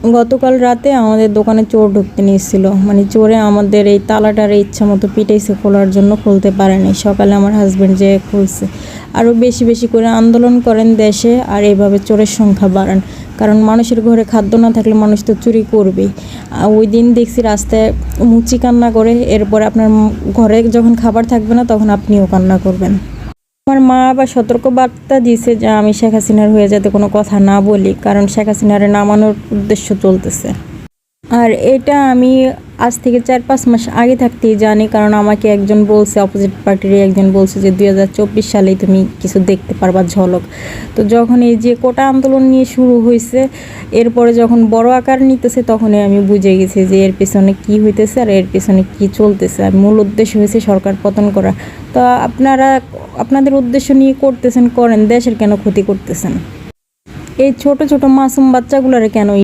গতকাল রাতে আমাদের দোকানে চোর ঢুকতে নিয়েছিল, মানে চোরে আমাদের এই তালাটার ইচ্ছা মতো পিটাইছে, খোলার জন্য খুলতে পারেনি। সকালে আমার হাজব্যান্ড যে খুলছে। আরও বেশি বেশি করে আন্দোলন করেন দেশে, আর এইভাবে চোরের সংখ্যা বাড়ান, কারণ মানুষের ঘরে খাদ্য না থাকলে মানুষ তো চুরি করবেই। ওই দিন দেখছি রাস্তায় মুচি কান্না করে, এরপরে আপনার ঘরে যখন খাবার থাকবে না তখন আপনিও কান্না করবেন। আমার মা আবার সতর্কবার্তা দিয়েছে যে আমি শেখ হাসিনার হয়ে যাতে কোনো কথা না বলি, কারণ শেখ হাসিনার নামানোর উদ্দেশ্য চলতেছে। আর এটা আমি আজ থেকে 4-5 মাস আগে থাকতেই জানি, কারণ আমাকে একজন বলছে, অপোজিট পার্টিরই একজন বলছে যে 2024 সালেই তুমি কিছু দেখতে পারবা ঝলক। তো যখন এই যে কোটা আন্দোলন নিয়ে শুরু হয়েছে, এরপরে যখন বড় আকার নিতেছে, তখনই আমি বুঝে গেছি যে এর পেছনে কি হইতেছে আর এর পেছনে কি চলতেছে। আর মূল উদ্দেশ্য হয়েছে সরকার পতন করা। তো আপনারা আপনাদের উদ্দেশ্য নিয়ে করতেছেন, করেন, দেশের কেন ক্ষতি করতেছেন? এই ছোট ছোট মাসুম বাচ্চাগুলোরে কেন